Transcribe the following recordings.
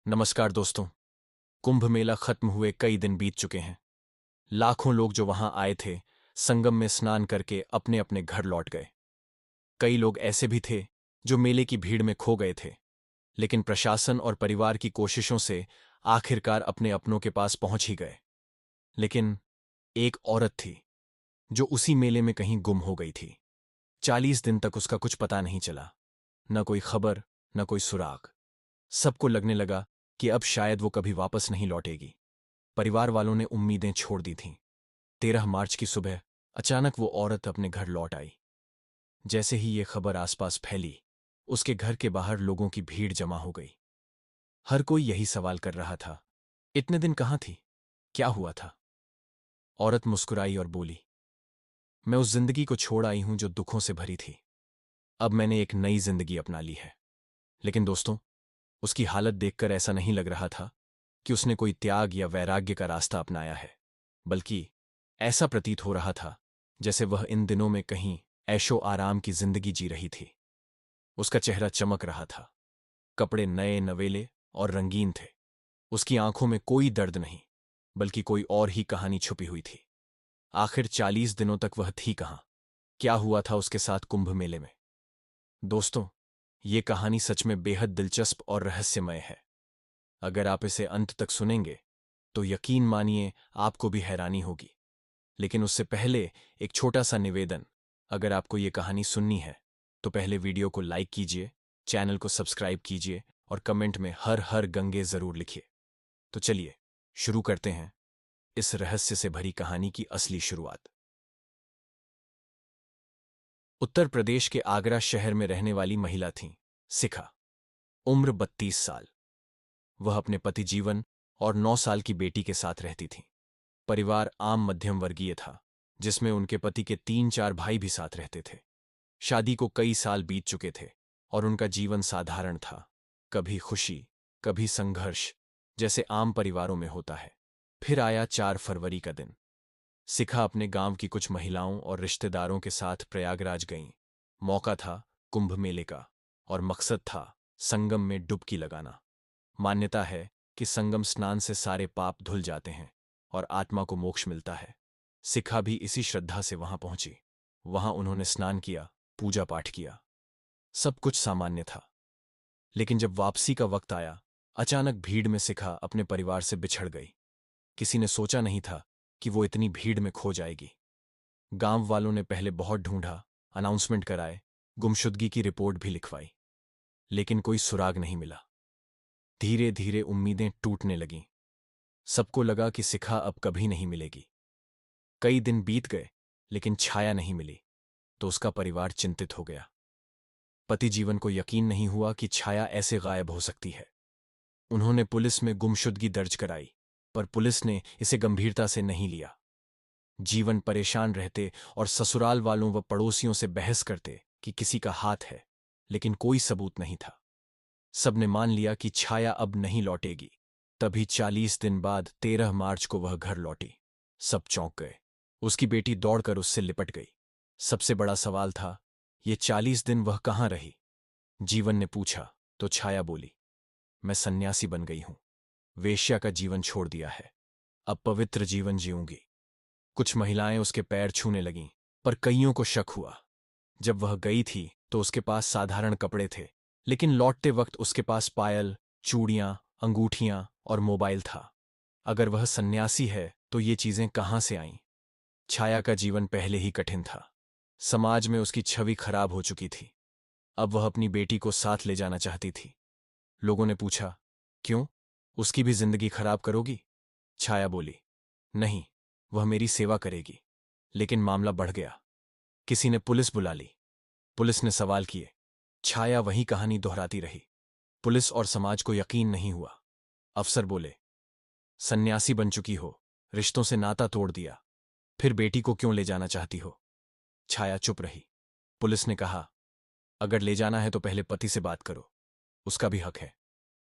नमस्कार दोस्तों। कुंभ मेला खत्म हुए कई दिन बीत चुके हैं। लाखों लोग जो वहां आए थे संगम में स्नान करके अपने अपने घर लौट गए। कई लोग ऐसे भी थे जो मेले की भीड़ में खो गए थे, लेकिन प्रशासन और परिवार की कोशिशों से आखिरकार अपने अपनों के पास पहुंच ही गए। लेकिन एक औरत थी जो उसी मेले में कहीं गुम हो गई थी। 40 दिन तक उसका कुछ पता नहीं चला, न कोई खबर, न कोई सुराग। सबको लगने लगा कि अब शायद वो कभी वापस नहीं लौटेगी। परिवार वालों ने उम्मीदें छोड़ दी थीं। 13 मार्च की सुबह अचानक वो औरत अपने घर लौट आई। जैसे ही ये खबर आसपास फैली, उसके घर के बाहर लोगों की भीड़ जमा हो गई। हर कोई यही सवाल कर रहा था, इतने दिन कहाँ थी, क्या हुआ था? औरत मुस्कुराई और बोली, मैं उस जिंदगी को छोड़ आई हूं जो दुखों से भरी थी। अब मैंने एक नई जिंदगी अपना ली है। लेकिन दोस्तों, उसकी हालत देखकर ऐसा नहीं लग रहा था कि उसने कोई त्याग या वैराग्य का रास्ता अपनाया है, बल्कि ऐसा प्रतीत हो रहा था जैसे वह इन दिनों में कहीं ऐशो आराम की जिंदगी जी रही थी। उसका चेहरा चमक रहा था, कपड़े नए नवेले और रंगीन थे। उसकी आंखों में कोई दर्द नहीं, बल्कि कोई और ही कहानी छुपी हुई थी। आखिर 40 दिनों तक वह थी कहां? क्या हुआ था उसके साथ कुंभ मेले में? दोस्तों, ये कहानी सच में बेहद दिलचस्प और रहस्यमय है। अगर आप इसे अंत तक सुनेंगे तो यकीन मानिए आपको भी हैरानी होगी। लेकिन उससे पहले एक छोटा सा निवेदन। अगर आपको ये कहानी सुननी है तो पहले वीडियो को लाइक कीजिए, चैनल को सब्सक्राइब कीजिए और कमेंट में हर हर गंगे जरूर लिखिए। तो चलिए शुरू करते हैं इस रहस्य से भरी कहानी की असली शुरुआत। उत्तर प्रदेश के आगरा शहर में रहने वाली महिला थीं शिखा। उम्र 32 साल। वह अपने पति जीवन और 9 साल की बेटी के साथ रहती थीं। परिवार आम मध्यम वर्गीय था, जिसमें उनके पति के 3-4 भाई भी साथ रहते थे। शादी को कई साल बीत चुके थे और उनका जीवन साधारण था। कभी खुशी, कभी संघर्ष, जैसे आम परिवारों में होता है। फिर आया 4 फरवरी का दिन। शिखा अपने गांव की कुछ महिलाओं और रिश्तेदारों के साथ प्रयागराज गईं। मौका था कुंभ मेले का और मकसद था संगम में डुबकी लगाना। मान्यता है कि संगम स्नान से सारे पाप धुल जाते हैं और आत्मा को मोक्ष मिलता है। शिखा भी इसी श्रद्धा से वहां पहुंची। वहां उन्होंने स्नान किया, पूजा पाठ किया। सब कुछ सामान्य था। लेकिन जब वापसी का वक्त आया, अचानक भीड़ में शिखा अपने परिवार से बिछड़ गई। किसी ने सोचा नहीं था कि वो इतनी भीड़ में खो जाएगी। गांव वालों ने पहले बहुत ढूंढा, अनाउंसमेंट कराए, गुमशुदगी की रिपोर्ट भी लिखवाई, लेकिन कोई सुराग नहीं मिला। धीरे धीरे उम्मीदें टूटने लगीं। सबको लगा कि शिखा अब कभी नहीं मिलेगी। कई दिन बीत गए, लेकिन छाया नहीं मिली, तो उसका परिवार चिंतित हो गया। पति जीवन को यकीन नहीं हुआ कि छाया ऐसे गायब हो सकती है। उन्होंने पुलिस में गुमशुदगी दर्ज कराई, पर पुलिस ने इसे गंभीरता से नहीं लिया। जीवन परेशान रहते और ससुराल वालों व पड़ोसियों से बहस करते कि किसी का हाथ है, लेकिन कोई सबूत नहीं था। सबने मान लिया कि छाया अब नहीं लौटेगी। तभी 40 दिन बाद 13 मार्च को वह घर लौटी। सब चौंक गए। उसकी बेटी दौड़कर उससे लिपट गई। सबसे बड़ा सवाल था, ये 40 दिन वह कहाँ रही? जीवन ने पूछा तो छाया बोली, मैं सन्यासी बन गई हूं। वेश्या का जीवन छोड़ दिया है। अब पवित्र जीवन जीऊंगी। कुछ महिलाएं उसके पैर छूने लगीं, पर कईयों को शक हुआ। जब वह गई थी तो उसके पास साधारण कपड़े थे, लेकिन लौटते वक्त उसके पास पायल, चूड़ियां, अंगूठियां और मोबाइल था। अगर वह सन्यासी है तो ये चीजें कहां से आईं? छाया का जीवन पहले ही कठिन था। समाज में उसकी छवि खराब हो चुकी थी। अब वह अपनी बेटी को साथ ले जाना चाहती थी। लोगों ने पूछा, क्यों, उसकी भी जिंदगी खराब करोगी? छाया बोली, नहीं, वह मेरी सेवा करेगी। लेकिन मामला बढ़ गया। किसी ने पुलिस बुला ली। पुलिस ने सवाल किए। छाया वही कहानी दोहराती रही। पुलिस और समाज को यकीन नहीं हुआ। अफसर बोले, सन्यासी बन चुकी हो, रिश्तों से नाता तोड़ दिया, फिर बेटी को क्यों ले जाना चाहती हो? छाया चुप रही। पुलिस ने कहा, अगर ले जाना है तो पहले पति से बात करो, उसका भी हक है।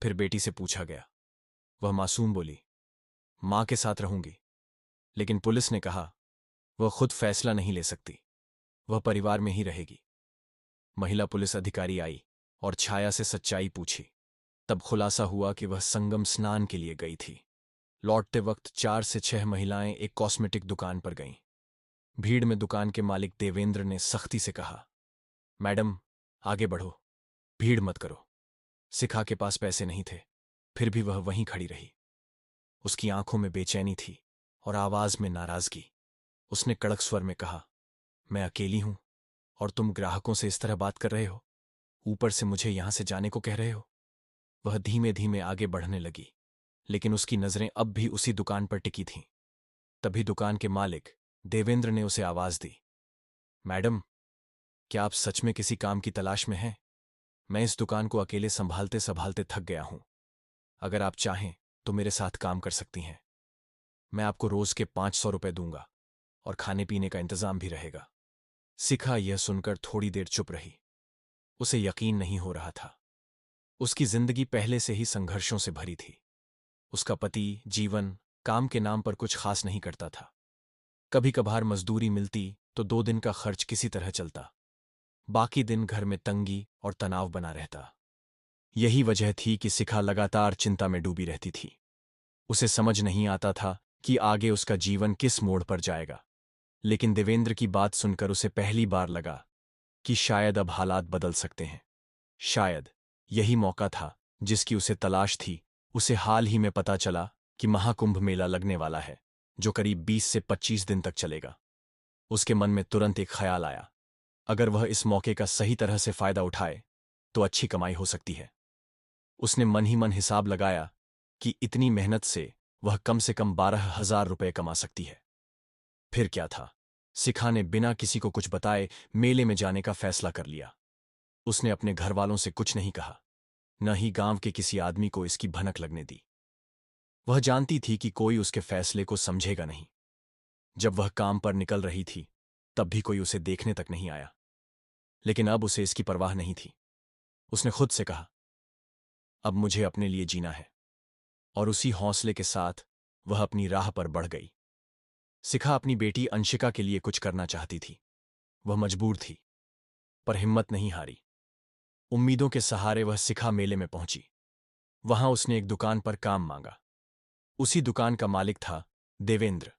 फिर बेटी से पूछा गया। वह मासूम बोली, मां के साथ रहूंगी। लेकिन पुलिस ने कहा, वह खुद फैसला नहीं ले सकती, वह परिवार में ही रहेगी। महिला पुलिस अधिकारी आई और छाया से सच्चाई पूछी। तब खुलासा हुआ कि वह संगम स्नान के लिए गई थी। लौटते वक्त 4 से 6 महिलाएं एक कॉस्मेटिक दुकान पर गईं। भीड़ में दुकान के मालिक देवेंद्र ने सख्ती से कहा, मैडम, आगे बढ़ो, भीड़ मत करो। शिखा के पास पैसे नहीं थे, फिर भी वह वहीं खड़ी रही। उसकी आंखों में बेचैनी थी और आवाज में नाराजगी। उसने कड़क स्वर में कहा, मैं अकेली हूं और तुम ग्राहकों से इस तरह बात कर रहे हो, ऊपर से मुझे यहां से जाने को कह रहे हो। वह धीमे धीमे आगे बढ़ने लगी, लेकिन उसकी नजरें अब भी उसी दुकान पर टिकी थीं। तभी दुकान के मालिक देवेंद्र ने उसे आवाज दी, मैडम, क्या आप सच में किसी काम की तलाश में हैं? मैं इस दुकान को अकेले संभालते संभालते थक गया हूं। अगर आप चाहें तो मेरे साथ काम कर सकती हैं। मैं आपको रोज के 500 रुपए दूंगा और खाने पीने का इंतजाम भी रहेगा। शिखा यह सुनकर थोड़ी देर चुप रही। उसे यकीन नहीं हो रहा था। उसकी जिंदगी पहले से ही संघर्षों से भरी थी। उसका पति जीवन काम के नाम पर कुछ खास नहीं करता था। कभी कभार मजदूरी मिलती तो 2 दिन का खर्च किसी तरह चलता। बाकी दिन घर में तंगी और तनाव बना रहता। यही वजह थी कि शिखा लगातार चिंता में डूबी रहती थी। उसे समझ नहीं आता था कि आगे उसका जीवन किस मोड़ पर जाएगा। लेकिन देवेंद्र की बात सुनकर उसे पहली बार लगा कि शायद अब हालात बदल सकते हैं। शायद यही मौका था जिसकी उसे तलाश थी। उसे हाल ही में पता चला कि महाकुंभ मेला लगने वाला है, जो करीब 20 से 25 दिन तक चलेगा। उसके मन में तुरंत एक ख्याल आया, अगर वह इस मौके का सही तरह से फायदा उठाए तो अच्छी कमाई हो सकती है। उसने मन ही मन हिसाब लगाया कि इतनी मेहनत से कम 12,000 रुपये कमा सकती है। फिर क्या था, शिखा ने बिना किसी को कुछ बताए मेले में जाने का फैसला कर लिया। उसने अपने घर वालों से कुछ नहीं कहा, न ही गांव के किसी आदमी को इसकी भनक लगने दी। वह जानती थी कि कोई उसके फैसले को समझेगा नहीं। जब वह काम पर निकल रही थी तब भी कोई उसे देखने तक नहीं आया, लेकिन अब उसे इसकी परवाह नहीं थी। उसने खुद से कहा, अब मुझे अपने लिए जीना है। और उसी हौसले के साथ वह अपनी राह पर बढ़ गई। शिखा अपनी बेटी अंशिका के लिए कुछ करना चाहती थी। वह मजबूर थी, पर हिम्मत नहीं हारी। उम्मीदों के सहारे वह शिखा मेले में पहुंची। वहां उसने एक दुकान पर काम मांगा। उसी दुकान का मालिक था देवेंद्र।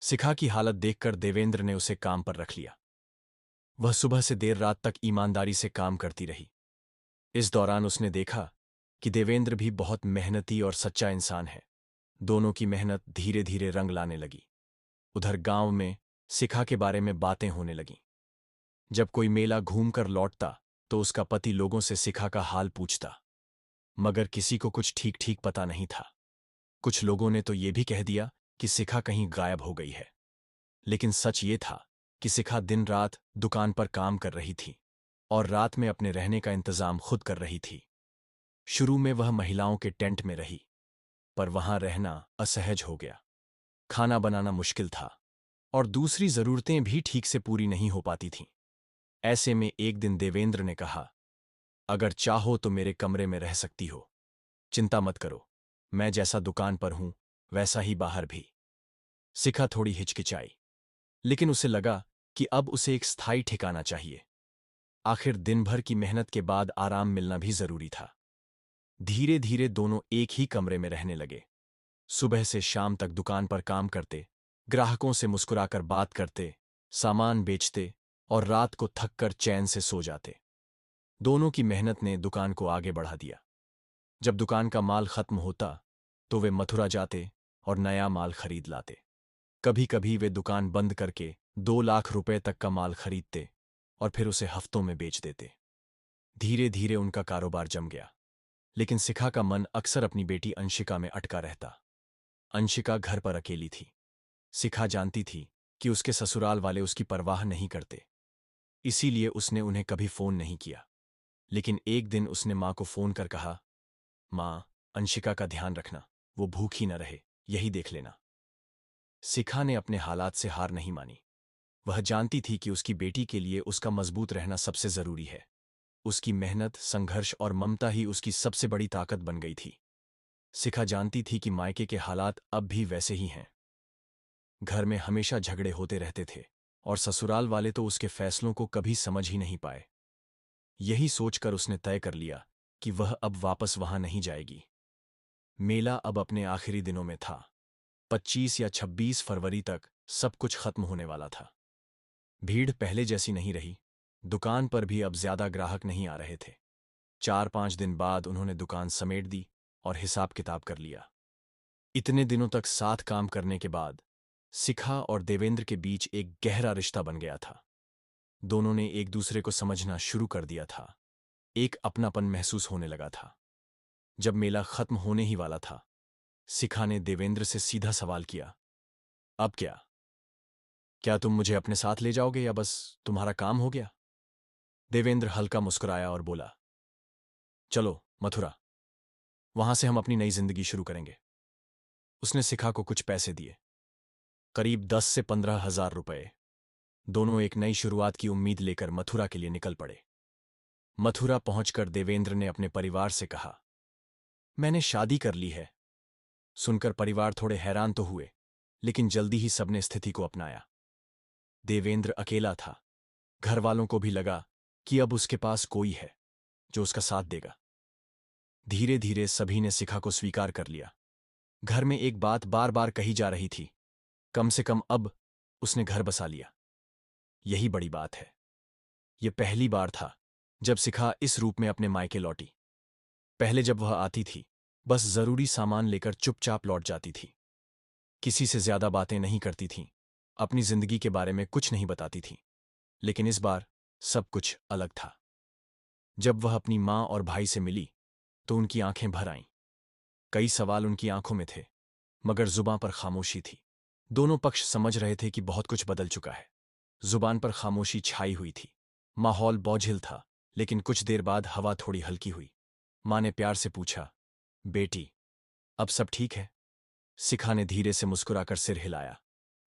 शिखा की हालत देखकर देवेंद्र ने उसे काम पर रख लिया। वह सुबह से देर रात तक ईमानदारी से काम करती रही। इस दौरान उसने देखा कि देवेंद्र भी बहुत मेहनती और सच्चा इंसान है। दोनों की मेहनत धीरे धीरे रंग लाने लगी। उधर गांव में शिखा के बारे में बातें होने लगीं। जब कोई मेला घूमकर लौटता तो उसका पति लोगों से शिखा का हाल पूछता, मगर किसी को कुछ ठीक ठीक पता नहीं था। कुछ लोगों ने तो ये भी कह दिया कि शिखा कहीं गायब हो गई है। लेकिन सच ये था कि शिखा दिन रात दुकान पर काम कर रही थी और रात में अपने रहने का इंतजाम खुद कर रही थी। शुरू में वह महिलाओं के टेंट में रही, पर वहां रहना असहज हो गया। खाना बनाना मुश्किल था और दूसरी जरूरतें भी ठीक से पूरी नहीं हो पाती थीं। ऐसे में एक दिन देवेंद्र ने कहा, अगर चाहो तो मेरे कमरे में रह सकती हो। चिंता मत करो, मैं जैसा दुकान पर हूं वैसा ही बाहर भी। शिखा थोड़ी हिचकिचाई, लेकिन उसे लगा कि अब उसे एक स्थायी ठिकाना चाहिए। आखिर दिन भर की मेहनत के बाद आराम मिलना भी जरूरी था। धीरे धीरे दोनों एक ही कमरे में रहने लगे। सुबह से शाम तक दुकान पर काम करते, ग्राहकों से मुस्कुराकर बात करते, सामान बेचते और रात को थककर चैन से सो जाते। दोनों की मेहनत ने दुकान को आगे बढ़ा दिया। जब दुकान का माल खत्म होता तो वे मथुरा जाते और नया माल खरीद लाते। कभी कभी वे दुकान बंद करके 2 लाख रुपए तक का माल खरीदते और फिर उसे हफ्तों में बेच देते। धीरे धीरे उनका कारोबार जम गया, लेकिन शिखा का मन अक्सर अपनी बेटी अंशिका में अटका रहता। अंशिका घर पर अकेली थी। शिखा जानती थी कि उसके ससुराल वाले उसकी परवाह नहीं करते, इसीलिए उसने उन्हें कभी फोन नहीं किया। लेकिन एक दिन उसने मां को फोन कर कहा, मां, अंशिका का ध्यान रखना, वो भूखी न रहे, यही देख लेना। शिखा ने अपने हालात से हार नहीं मानी। वह जानती थी कि उसकी बेटी के लिए उसका मजबूत रहना सबसे जरूरी है। उसकी मेहनत, संघर्ष और ममता ही उसकी सबसे बड़ी ताकत बन गई थी। शिखा जानती थी कि मायके के हालात अब भी वैसे ही हैं। घर में हमेशा झगड़े होते रहते थे और ससुराल वाले तो उसके फैसलों को कभी समझ ही नहीं पाए। यही सोचकर उसने तय कर लिया कि वह अब वापस वहां नहीं जाएगी। मेला अब अपने आखिरी दिनों में था। 25 या 26 फरवरी तक सब कुछ खत्म होने वाला था। भीड़ पहले जैसी नहीं रही। दुकान पर भी अब ज्यादा ग्राहक नहीं आ रहे थे। 4-5 दिन बाद उन्होंने दुकान समेट दी और हिसाब किताब कर लिया। इतने दिनों तक साथ काम करने के बाद शिखा और देवेंद्र के बीच एक गहरा रिश्ता बन गया था। दोनों ने एक दूसरे को समझना शुरू कर दिया था। एक अपनापन महसूस होने लगा था। जब मेला खत्म होने ही वाला था, शिखा ने देवेंद्र से सीधा सवाल किया, अब क्या? क्या तुम मुझे अपने साथ ले जाओगे या बस तुम्हारा काम हो गया? देवेंद्र हल्का मुस्कुराया और बोला, चलो मथुरा, वहां से हम अपनी नई जिंदगी शुरू करेंगे। उसने शिखा को कुछ पैसे दिए, करीब 10 से 15 हजार रुपए। दोनों एक नई शुरुआत की उम्मीद लेकर मथुरा के लिए निकल पड़े। मथुरा पहुंचकर देवेंद्र ने अपने परिवार से कहा, मैंने शादी कर ली है। सुनकर परिवार थोड़े हैरान तो हुए, लेकिन जल्दी ही सबने स्थिति को अपनाया। देवेंद्र अकेला था। घर वालों को भी लगा कि अब उसके पास कोई है जो उसका साथ देगा। धीरे धीरे सभी ने शिखा को स्वीकार कर लिया। घर में एक बात बार बार कही जा रही थी, कम से कम अब उसने घर बसा लिया। यही बड़ी बात है। यह पहली बार था जब शिखा इस रूप में अपने मायके लौटी। पहले जब वह आती थी, बस जरूरी सामान लेकर चुपचाप लौट जाती थी। किसी से ज्यादा बातें नहीं करती थीं, अपनी जिंदगी के बारे में कुछ नहीं बताती थीं। लेकिन इस बार सब कुछ अलग था। जब वह अपनी मां और भाई से मिली तो उनकी आंखें भर आईं। कई सवाल उनकी आंखों में थे, मगर जुबान पर खामोशी थी। दोनों पक्ष समझ रहे थे कि बहुत कुछ बदल चुका है। जुबान पर खामोशी छाई हुई थी। माहौल बोझिल था, लेकिन कुछ देर बाद हवा थोड़ी हल्की हुई। मां ने प्यार से पूछा, बेटी, अब सब ठीक है? शिखा ने धीरे से मुस्कुराकर सिर हिलाया,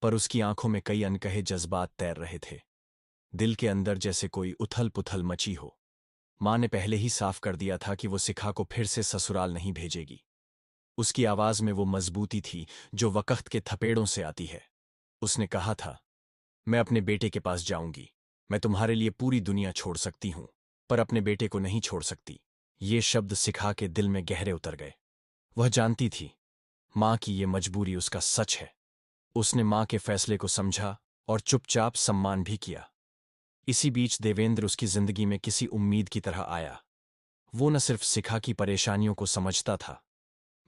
पर उसकी आंखों में कई अनकहे जज्बात तैर रहे थे। दिल के अंदर जैसे कोई उथल पुथल मची हो। मां ने पहले ही साफ कर दिया था कि वो शिखा को फिर से ससुराल नहीं भेजेगी। उसकी आवाज में वो मजबूती थी जो वक्त के थपेड़ों से आती है। उसने कहा था, मैं अपने बेटे के पास जाऊंगी। मैं तुम्हारे लिए पूरी दुनिया छोड़ सकती हूं, पर अपने बेटे को नहीं छोड़ सकती। ये शब्द शिखा के दिल में गहरे उतर गए। वह जानती थी मां की ये मजबूरी उसका सच है। उसने मां के फैसले को समझा और चुपचाप सम्मान भी किया। इसी बीच देवेंद्र उसकी जिंदगी में किसी उम्मीद की तरह आया। वो न सिर्फ शिखा की परेशानियों को समझता था,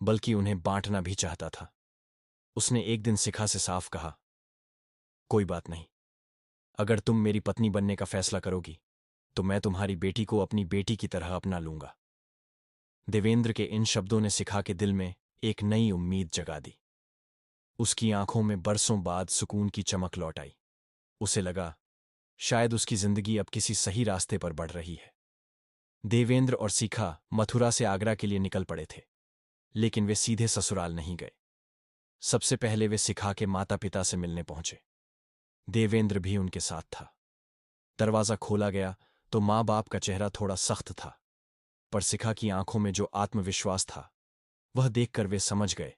बल्कि उन्हें बांटना भी चाहता था। उसने एक दिन शिखा से साफ कहा, कोई बात नहीं, अगर तुम मेरी पत्नी बनने का फैसला करोगी तो मैं तुम्हारी बेटी को अपनी बेटी की तरह अपना लूंगा। देवेंद्र के इन शब्दों ने शिखा के दिल में एक नई उम्मीद जगा दी। उसकी आंखों में बरसों बाद सुकून की चमक लौट आई। उसे लगा शायद उसकी जिंदगी अब किसी सही रास्ते पर बढ़ रही है। देवेंद्र और शिखा मथुरा से आगरा के लिए निकल पड़े थे, लेकिन वे सीधे ससुराल नहीं गए। सबसे पहले वे शिखा के माता पिता से मिलने पहुंचे। देवेंद्र भी उनके साथ था। दरवाजा खोला गया तो मां बाप का चेहरा थोड़ा सख्त था, पर शिखा की आंखों में जो आत्मविश्वास था, वह देखकर वे समझ गए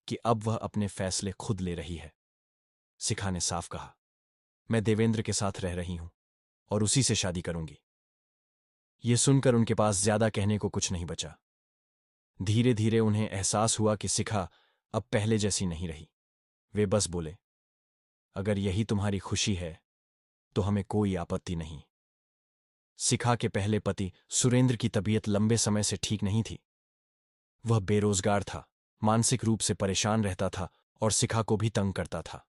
कि अब वह अपने फैसले खुद ले रही है। शिखा ने साफ कहा, मैं देवेंद्र के साथ रह रही हूं और उसी से शादी करूंगी। यह सुनकर उनके पास ज्यादा कहने को कुछ नहीं बचा। धीरे धीरे उन्हें एहसास हुआ कि शिखा अब पहले जैसी नहीं रही। वे बस बोले, अगर यही तुम्हारी खुशी है तो हमें कोई आपत्ति नहीं। शिखा के पहले पति सुरेंद्र की तबीयत लंबे समय से ठीक नहीं थी। वह बेरोजगार था, मानसिक रूप से परेशान रहता था और शिखा को भी तंग करता था।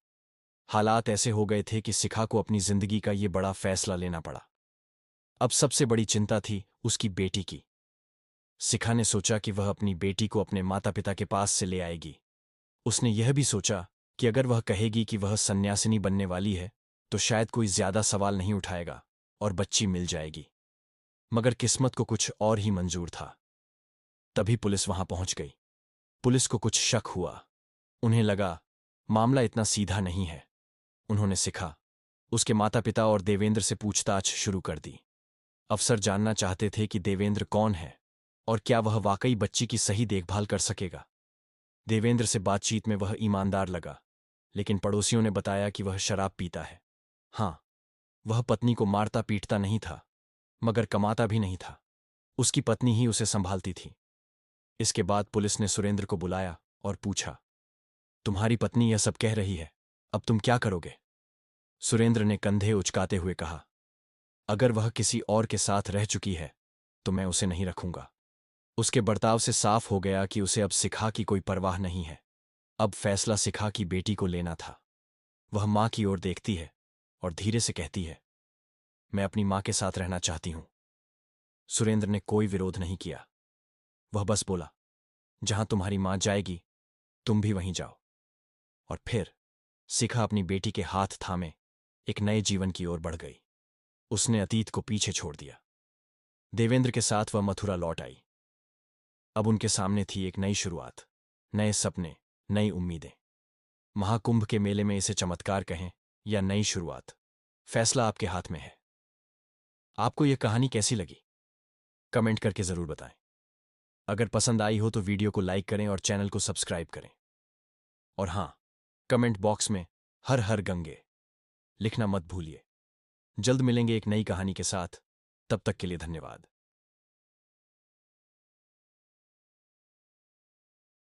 हालात ऐसे हो गए थे कि शिखा को अपनी जिंदगी का ये बड़ा फैसला लेना पड़ा। अब सबसे बड़ी चिंता थी उसकी बेटी की। शिखा ने सोचा कि वह अपनी बेटी को अपने माता पिता के पास से ले आएगी। उसने यह भी सोचा कि अगर वह कहेगी कि वह सन्यासिनी बनने वाली है तो शायद कोई ज्यादा सवाल नहीं उठाएगा और बच्ची मिल जाएगी। मगर किस्मत को कुछ और ही मंजूर था। तभी पुलिस वहां पहुंच गई। पुलिस को कुछ शक हुआ। उन्हें लगा मामला इतना सीधा नहीं है। उन्होंने शिखा, उसके माता पिता और देवेंद्र से पूछताछ शुरू कर दी। अफसर जानना चाहते थे कि देवेंद्र कौन है और क्या वह वाकई बच्ची की सही देखभाल कर सकेगा। देवेंद्र से बातचीत में वह ईमानदार लगा, लेकिन पड़ोसियों ने बताया कि वह शराब पीता है। हाँ, वह पत्नी को मारता पीटता नहीं था, मगर कमाता भी नहीं था। उसकी पत्नी ही उसे संभालती थी। इसके बाद पुलिस ने सुरेंद्र को बुलाया और पूछा, तुम्हारी पत्नी यह सब कह रही है, अब तुम क्या करोगे? सुरेंद्र ने कंधे उचकाते हुए कहा, अगर वह किसी और के साथ रह चुकी है तो मैं उसे नहीं रखूंगा। उसके बर्ताव से साफ हो गया कि उसे अब सिखा की कोई परवाह नहीं है। अब फैसला सिखा की बेटी को लेना था। वह मां की ओर देखती है और धीरे से कहती है, मैं अपनी मां के साथ रहना चाहती हूं। सुरेंद्र ने कोई विरोध नहीं किया। वह बस बोला, जहां तुम्हारी मां जाएगी तुम भी वहीं जाओ। और फिर शिखा अपनी बेटी के हाथ थामे एक नए जीवन की ओर बढ़ गई। उसने अतीत को पीछे छोड़ दिया। देवेंद्र के साथ वह मथुरा लौट आई। अब उनके सामने थी एक नई शुरुआत, नए सपने, नई उम्मीदें। महाकुंभ के मेले में इसे चमत्कार कहें या नई शुरुआत, फैसला आपके हाथ में है। आपको यह कहानी कैसी लगी? कमेंट करके जरूर बताएं। अगर पसंद आई हो तो वीडियो को लाइक करें और चैनल को सब्सक्राइब करें। और हां, कमेंट बॉक्स में हर हर गंगे लिखना मत भूलिए। जल्द मिलेंगे एक नई कहानी के साथ। तब तक के लिए धन्यवाद।